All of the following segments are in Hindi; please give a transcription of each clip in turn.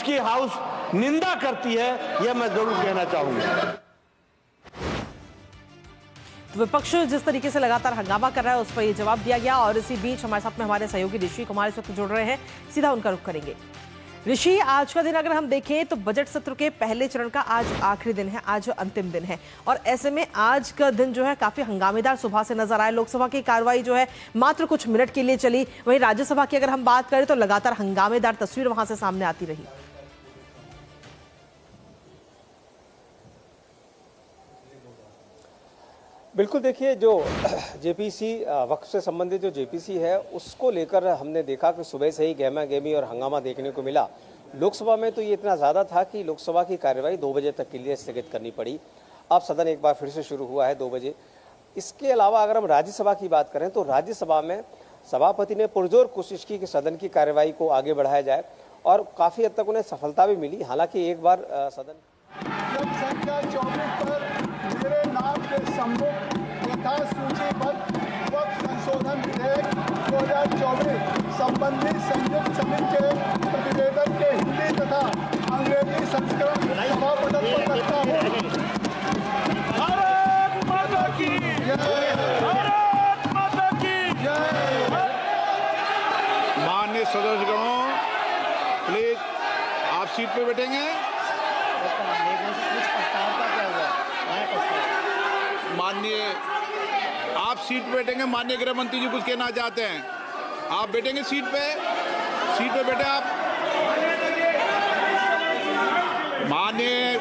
उसकी हाउस निंदा करती है, यह मैं जरूर कहना चाहूंगा। विपक्ष जिस तरीके से लगातार हंगामा कर रहा है उस पर यह जवाब दिया गया। और इसी बीच हमारे साथ में हमारे सहयोगी ऋषि कुमार इस वक्त जुड़ रहे हैं, सीधा उनका रुख करेंगे। ऋषि, आज का दिन अगर हम देखें तो बजट सत्र के पहले चरण का आज आखिरी दिन है, आज अंतिम दिन है, और ऐसे में आज का दिन जो है काफी हंगामेदार सुबह से नजर आया। लोकसभा की कार्रवाई जो है मात्र कुछ मिनट के लिए चली, वहीं राज्यसभा की अगर हम बात करें तो लगातार हंगामेदार तस्वीर वहां से सामने आती रही। बिल्कुल, देखिए जो जेपीसी वक्फ से संबंधित जो जेपीसी है उसको लेकर हमने देखा कि सुबह से ही गहमा गहमी और हंगामा देखने को मिला। लोकसभा में तो ये इतना ज़्यादा था कि लोकसभा की कार्यवाही 2 बजे तक के लिए स्थगित करनी पड़ी। अब सदन एक बार फिर से शुरू हुआ है 2 बजे। इसके अलावा अगर हम राज्यसभा की बात करें तो राज्यसभा में सभापति ने पुरजोर कोशिश की कि सदन की कार्यवाही को आगे बढ़ाया जाए और काफ़ी हद तक उन्हें सफलता भी मिली। हालांकि एक बार सदन संख्या 24 पर मेरे नाम के सम्मुख यथा सूचीबद्ध वक्फ संशोधन विधेयक 2024 संबंधी संयुक्त समिति के प्रतिवेदन के हिंदी तथा अंग्रेजी संस्करण सभा पटल पर रखता हूँ। भारत माता की जय। भारत माता की जय। माननीय सदस्यगणों, प्लीज आप सीट पे बैठेंगे। माननीय आप सीट पे बैठेंगे। माननीय गृह मंत्री जी कुछ कहना चाहते हैं, आप बैठेंगे सीट पे बैठे आप। माननीय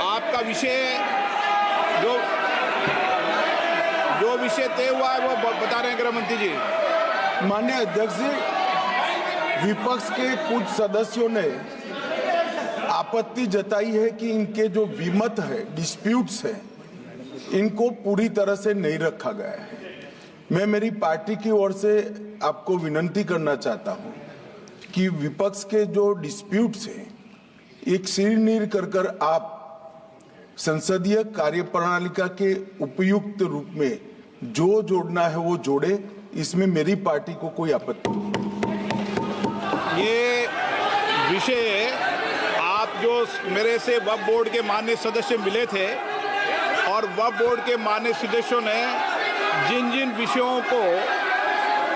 आपका विषय जो विषय तय हुआ है वो बता रहे हैं गृह मंत्री जी। माननीय अध्यक्ष जी, विपक्ष के कुछ सदस्यों ने आपत्ति जताई है कि इनके जो विमत है, डिस्प्यूट्स है, इनको पूरी तरह से नहीं रखा गया है। मैं मेरी पार्टी की ओर से आपको विनती करना चाहता हूं कि विपक्ष के जो डिस्प्यूट्स हैं एक सिर कर आप संसदीय कार्यप्रणालिका के उपयुक्त रूप में जो जोड़ना है वो जोड़े। इसमें मेरी पार्टी को कोई आपत्ति नहीं। ये विषय आप जो मेरे से वक्फ बोर्ड के माननीय सदस्य मिले थे और वक्फ बोर्ड के माननीय सदस्यों ने जिन जिन विषयों को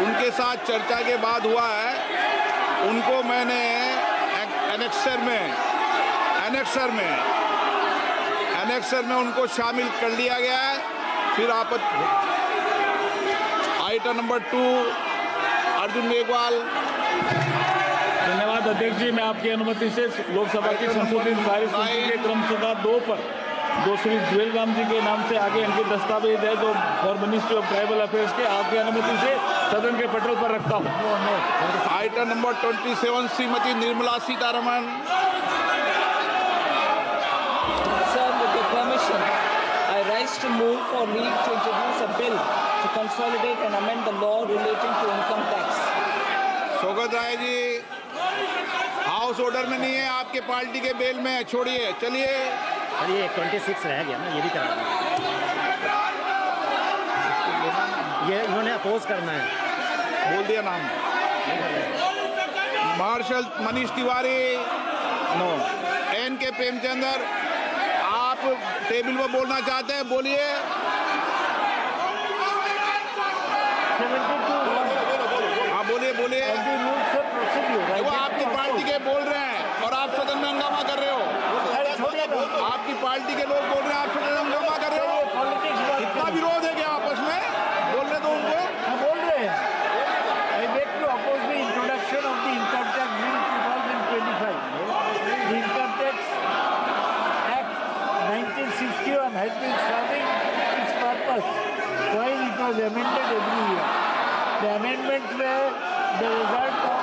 उनके साथ चर्चा के बाद हुआ है उनको मैंने एनेक्सर में उनको शामिल कर लिया गया है। फिर आइटम नंबर 2 अर्जुन मेघवाल। धन्यवाद अध्यक्ष जी, मैं आपकी अनुमति से लोकसभा की संशोधित कार्यसूची के क्रम सभा 2 पर जो श्री जुएल राम जी के नाम से आगे अंकित दस्तावेज है जो for ministry of tribal affairs के, आपकी अनुमति से सदन के पटल पर रखता हूँ। Item number 27 Shrimati Nirmala Sitharaman. Sir, with your permission, I rise to move for leave to introduce a bill to consolidate and amend the law relating to income tax. Shaukat Rai ji, house order में नहीं है, आपके पार्टी के बेल में, छोड़िए, चलिए। अरे ये 26 रह गया ना, ये भी करा दिया। ये इन्होंने अपोज करना है, बोल दिया नाम। Marshal Manish Tiwari, no. N K Premchandra, आप टेबल पर बोलना चाहते हैं, बोलिए। हाँ बोलिए। वो आपकी पार्टी के बोल रहे हैं और आप सदन में हंगामा कर रहे हो। आपकी पार्टी के लोग बोल रहे हैं, आप सदन में हंगामा कर रहे हो। इतना विरोध है क्या आपस में? बोलने दो उनको। बोल रहे हैं। I beg to oppose the introduction of the Income Tax Bill 2025. The Income Tax Act 1961 has been serving its purpose while it was amended every year. The amendments were the result of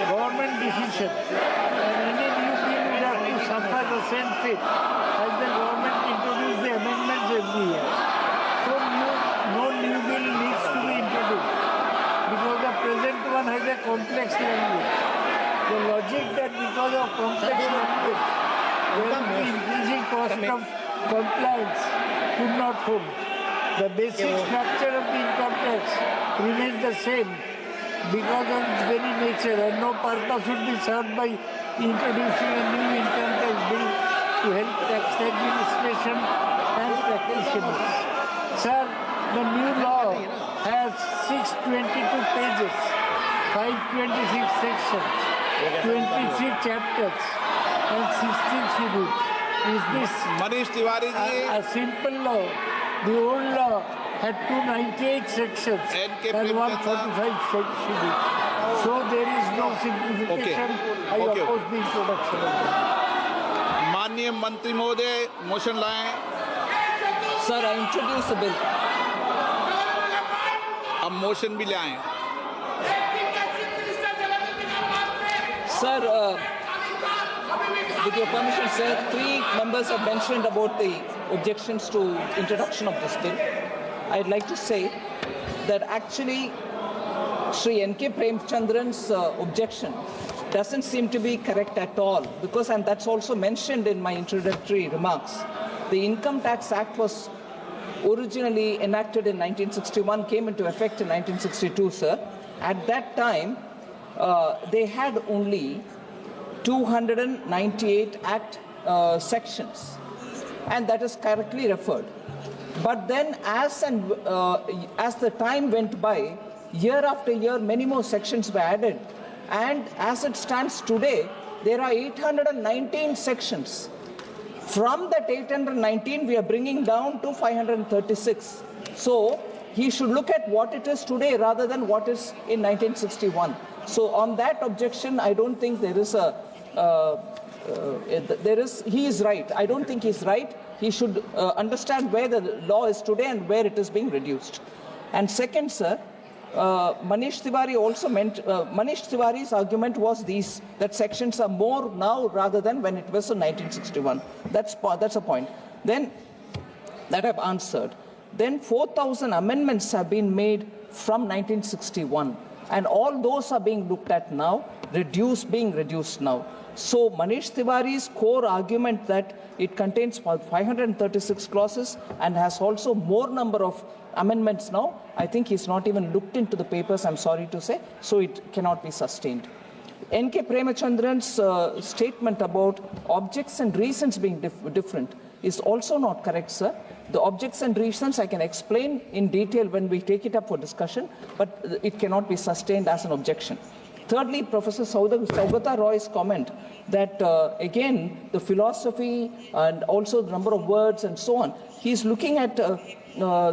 government decision, and any new bill would have to suffer the same fate as the government introduced the amendments every year. So no new bill needs to be introduced because the present one has a complex language. The logic that because of complex language there will be increasing cost of compliance could not hold. The basic structure of the income tax remains the same because of its very nature, and no purpose would be served by introducing a new income tax bill to help tax administration and practitioners. Sir, the new law has 622 pages, 526 sections, 23 chapters, and 16 schedules. Is this Manish Tiwari ji, a simple law? The old law had 298 sections NK and Premchand 145 schedules. So there is no simplification. I Okay. oppose the introduction of that. माननीय मंत्री महोदय मोशन लाएं। Sir, I introduce the bill. अब मोशन भी लाएं। Sir, with your permission, sir, 3 members have mentioned about the objections to introduction of this bill. I'd like to say that actually Sri N.K. Premchandran's objection doesn't seem to be correct at all, because, and that's also mentioned in my introductory remarks, the Income Tax Act was originally enacted in 1961, came into effect in 1962, sir. At that time, they had only 298 Act sections, and that is correctly referred. But then, as the time went by, year after year, many more sections were added, and as it stands today, there are 819 sections. From that 819, we are bringing down to 536. So he should look at what it is today rather than what is in 1961. So on that objection, I don't think there is a he is right. I don't think he's right. He should understand where the law is today and where it is being reduced. And second, sir, Manish Tiwari also meant, Manish Tiwari's argument was that sections are more now rather than when it was in 1961. That's a point. Then, that I've answered. Then 4,000 amendments have been made from 1961. And all those are being looked at now, being reduced now. So Manish Tiwari's core argument that it contains 536 clauses and has also more number of amendments now, I think he's not even looked into the papers, I'm sorry to say, so it cannot be sustained. N.K. Premchandran's statement about objects and reasons being different is also not correct, sir. The objects and reasons I can explain in detail when we take it up for discussion, but it cannot be sustained as an objection. Thirdly, Professor Saugata Roy's comment that, again, the philosophy and also the number of words and so on, he's looking at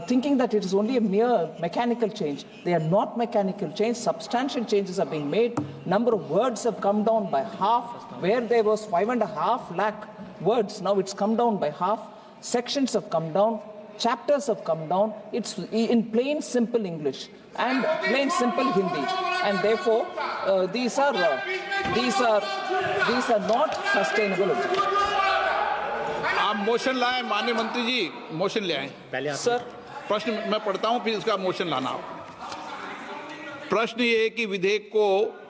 thinking that it is only a mere mechanical change. They are not mechanical change. Substantial changes are being made. Number of words have come down by half. Where there was 5.5 lakh words, now it's come down by half. Sections have come down. Chapters have come down. It's in plain, simple English and plain, simple Hindi. And therefore, these are not sustainable objectives. आप मोशन लाएं, माननीय मंत्री जी, मोशन ले आएं। Sir, प्रश्न मैं पढ़ता हूं, फिर इसका मोशन लाना। प्रश्न ये है कि विधेयक को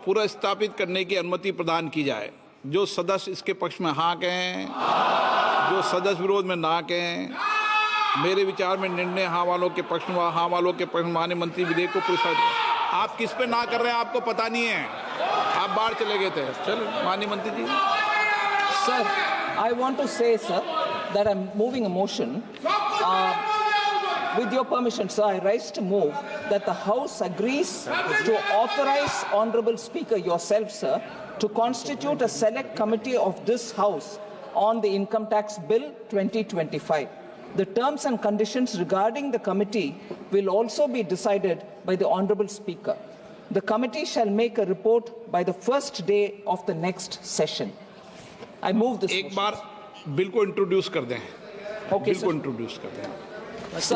पुनर्स्थापित करने की अनुमति प्रदान की जाए। जो सदस्य इसके पक्ष में हाँ कहें, जो सदस्य विरोध में ना कहें। मेरे विचार में निर्णय हाँ वालों के पक्ष में, हाँ वालों के पक्ष में। माननीय मंत्री विधेयक को पुनर्स्थापित। आप किस पे ना कर रहे हैं आपको पता नहीं है, आप बाहर चले गए थे। चलो माननीय मंत्री जी। Sir, I want to say, sir, that I'm moving a motion. With your permission, sir, I rise to move that the House agrees to authorize Honorable Speaker yourself, sir, to constitute a select committee of this House on the Income Tax Bill 2025. The terms and conditions regarding the committee will also be decided by the Honorable Speaker. The committee shall make a report by the first day of the next session. I move this एक motion. बार बिल को इंट्रोड्यूस कर दें। Okay, bill sir. को इंट्रोड्यूस कर दें। So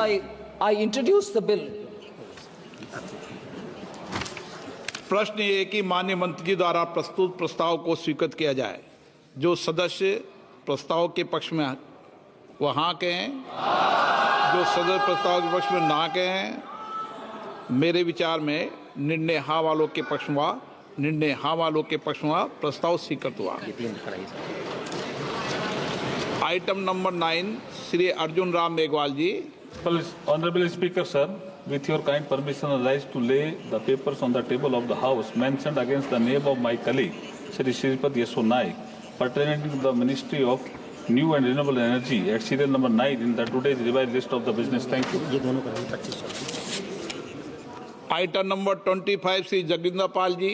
I introduce the bill. प्रश्न ये है कि माननीय मंत्री जी द्वारा प्रस्तुत प्रस्ताव को स्वीकृत किया जाए। जो सदस्य प्रस्ताव के पक्ष में वह हाँ कहें, जो सदस्य प्रस्ताव के पक्ष में ना कहें। मेरे विचार में निर्णय हाँ वालों के पक्ष में हुआ, निर्णय हाँ वालों के पक्ष में हुआ, प्रस्ताव स्वीकृत हुआ। Item number 9 Shri Arjun Ram Meghwal ji. Honorable Speaker, sir, with your kind permission, I rise to lay the papers on the table of the House mentioned against the name of my colleague, Shri Shripad Yesho Naik, pertaining to the Ministry of New and Renewable Energy at serial number 9 in the today's revised list of the business. Thank you. ये दोनों करेंगे 25। Item number 25 Shri जगदींद्र Pal ji.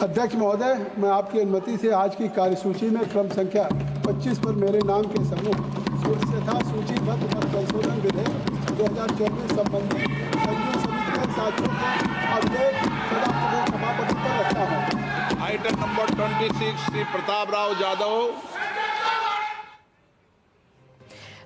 अध्यक्ष महोदय, मैं आपकी अनुमति से आज की कार्यसूची में क्रम संख्या 25 पर मेरे नाम के समूह तथा सूचीबद्ध पर संशोधन विधेयक 2024 संबंधी मंजूर समिति के साथियों को अपडेट सभापति पर रखता हूँ। Item number 26 Shri Pratap Rao Yadav.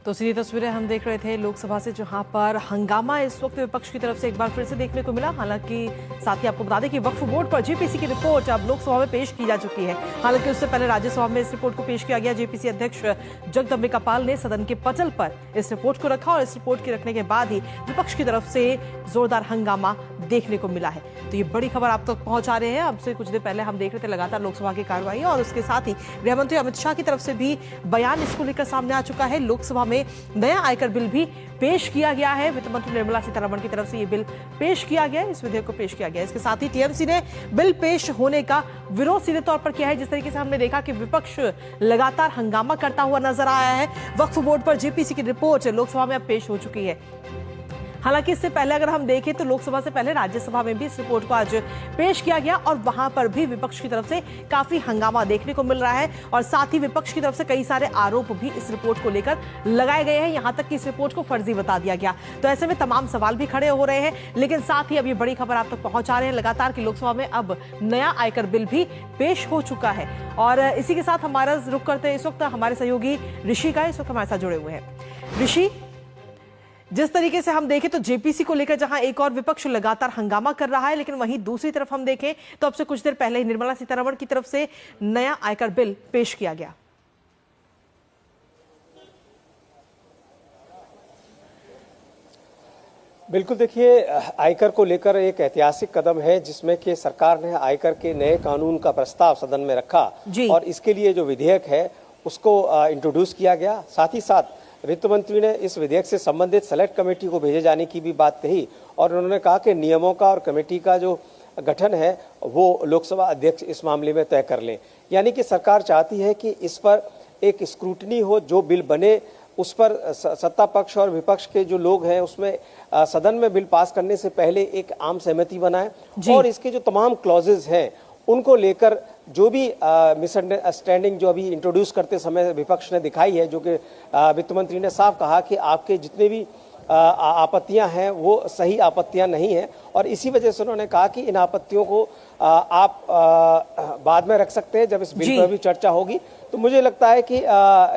तो सीधी तस्वीरें हम देख रहे थे लोकसभा से, जहां पर हंगामा इस वक्त विपक्ष की तरफ से एक बार फिर से देखने को मिला। हालांकि साथ ही आपको बता दें कि वक्फ बोर्ड पर जेपीसी की रिपोर्ट अब लोकसभा में पेश की जा चुकी है। हालांकि उससे पहले राज्यसभा में इस रिपोर्ट को पेश किया गया। जेपीसी अध्यक्ष जगदम्बिका पाल ने सदन के पटल पर इस रिपोर्ट को रखा और इस रिपोर्ट के रखने के बाद ही विपक्ष की तरफ से जोरदार हंगामा देखने को मिला है। तो ये बड़ी खबर आप तक पहुंचा रहे हैं। अब से कुछ देर पहले हम देख रहे थे लगातार लोकसभा की कार्रवाई, और उसके साथ ही गृह मंत्री अमित शाह की तरफ से भी बयान इसको लेकर सामने आ चुका है। लोकसभा में नया आयकर बिल भी पेश किया गया है। वित्त मंत्री निर्मला सीतारमण की तरफ से ये बिल पेश किया गया है, इस विधेयक को पेश किया गया है। इसके साथ ही टीएमसी ने बिल पेश होने का विरोध सीधे तौर पर किया है। जिस तरीके से हमने देखा कि विपक्ष लगातार हंगामा करता हुआ नजर आया है। वक्फ बोर्ड पर जेपीसी की रिपोर्ट लोकसभा में अब पेश हो चुकी है। हालांकि इससे पहले अगर हम देखें तो लोकसभा से पहले राज्यसभा में भी इस रिपोर्ट को आज पेश किया गया, और वहां पर भी विपक्ष की तरफ से काफी हंगामा देखने को मिल रहा है। और साथ ही विपक्ष की तरफ से कई सारे आरोप भी इस रिपोर्ट को लेकर लगाए गए हैं, यहां तक कि इस रिपोर्ट को फर्जी बता दिया गया। तो ऐसे में तमाम सवाल भी खड़े हो रहे हैं। लेकिन साथ ही अब ये बड़ी खबर आप तक पहुंचा रहे हैं लगातार कि लोकसभा में अब नया आयकर बिल भी पेश हो चुका है। और इसी के साथ हमारा रुख करते हैं इस वक्त हमारे सहयोगी ऋषि का, इस वक्त हमारे साथ जुड़े हुए हैं। ऋषि, जिस तरीके से हम देखें तो जेपीसी को लेकर जहां एक और विपक्ष लगातार हंगामा कर रहा है, लेकिन वहीं दूसरी तरफ हम देखें तो अब से कुछ देर पहले ही निर्मला सीतारमण की तरफ से नया आयकर बिल पेश किया गया। बिल्कुल, देखिए, आयकर को लेकर एक ऐतिहासिक कदम है जिसमें कि सरकार ने आयकर के नए कानून का प्रस्ताव सदन में रखा और इसके लिए जो विधेयक है उसको इंट्रोड्यूस किया गया। साथ ही साथ वित्त मंत्री ने इस विधेयक से संबंधित सेलेक्ट कमेटी को भेजे जाने की भी बात कही, और उन्होंने कहा कि नियमों का और कमेटी का जो गठन है वो लोकसभा अध्यक्ष इस मामले में तय कर लें। यानी कि सरकार चाहती है कि इस पर एक स्क्रूटनी हो, जो बिल बने उस पर सत्ता पक्ष और विपक्ष के जो लोग हैं उसमें सदन में बिल पास करने से पहले एक आम सहमति बनाए, और इसके जो तमाम क्लॉजेज हैं उनको लेकर जो भी मिसअंडरस्टैंडिंग जो अभी इंट्रोड्यूस करते समय विपक्ष ने दिखाई है, जो कि वित्त मंत्री ने साफ कहा कि आपके जितने भी आपत्तियां हैं वो सही आपत्तियां नहीं हैं, और इसी वजह से उन्होंने कहा कि इन आपत्तियों को आप बाद में रख सकते हैं जब इस बिल पर भी चर्चा होगी। तो मुझे लगता है कि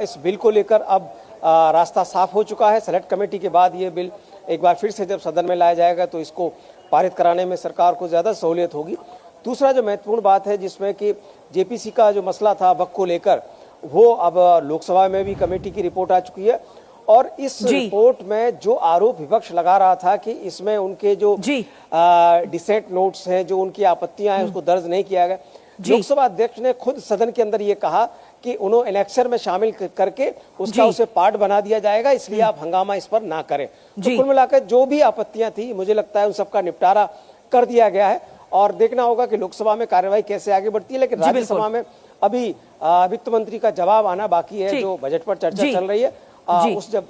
इस बिल को लेकर अब रास्ता साफ हो चुका है। सेलेक्ट कमेटी के बाद ये बिल एक बार फिर से जब सदन में लाया जाएगा तो इसको पारित कराने में सरकार को ज्यादा सहूलियत होगी। दूसरा जो महत्वपूर्ण बात है जिसमें कि जेपीसी का जो मसला था वक्फ को लेकर, वो अब लोकसभा में भी कमेटी की रिपोर्ट आ चुकी है, और इस रिपोर्ट में जो आरोप विपक्ष लगा रहा था कि इसमें उनके जो डिसेंट नोट्स हैं, जो उनकी आपत्तियां हैं, उसको दर्ज नहीं किया गया। लोकसभा अध्यक्ष ने खुद सदन के अंदर ये कहा कि उन्होंने इलेक्शन में शामिल करके उसका उसे पार्ट बना दिया जाएगा, इसलिए आप हंगामा इस पर ना करें। तो कुल मिलाकर जो भी आपत्तियां थी मुझे लगता है उन सबका निपटारा कर दिया गया है, और देखना होगा कि लोकसभा में कार्यवाही कैसे आगे बढ़ती है। लेकिन राज्यसभा में अभी वित्त मंत्री का जवाब आना बाकी है, जो बजट पर चर्चा चल रही है उस जब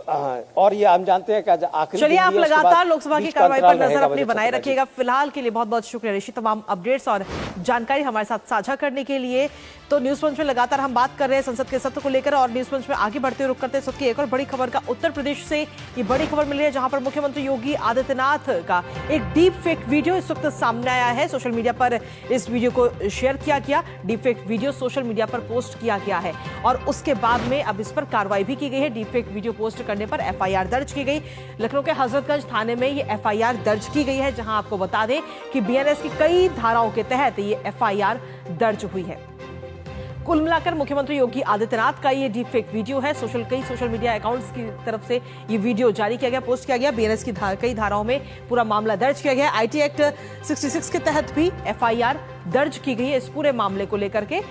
और ये हम जानते हैं कि आखिरी चलिए आप लगातार लोकसभा की कार्रवाई पर नजर अपनी बनाए रखिएगा। फिलहाल के लिए बहुत बहुत शुक्रिया ऋषि, तमाम अपडेट्स और जानकारी हमारे साथ साझा करने के लिए। तो न्यूज पंच में लगातार हम बात कर रहे हैं संसद के सत्र को लेकर, और न्यूज पंच में आगे बढ़ते हुए रुक करते हैं एक और बड़ी खबर का। उत्तर प्रदेश से ये बड़ी खबर मिली है जहां पर मुख्यमंत्री योगी आदित्यनाथ का एक डीप फेक वीडियो इस वक्त सामने आया है। सोशल मीडिया पर इस वीडियो को शेयर किया गया, deep fake video social media पर पोस्ट किया गया है, और उसके बाद में अब इस पर कार्रवाई भी की गई है। डीप फेक वीडियो पोस्ट करने पर एफआईआर दर्ज की गई। लखनऊ के हजरतगंज थाने में ये एफआईआर दर्ज की गई है, जहां आपको बता दें कि बीएनएस की कई धाराओं के तहत ये एफआईआर दर्ज हुई है। कुल मिलाकर मुख्यमंत्री योगी आदित्यनाथ का ये डीप फेक वीडियो है। कई सोशल मीडिया अकाउंट्स की तरफ से ये वीडियो जारी किया गया, पोस्ट किया गया। बीएनएस की कई धाराओं में पूरा मामला दर्ज किया गया। आईटी एक्ट 66 के तहत भी एफआईआर दर्ज की गई है इस पूरे मामले को लेकर के।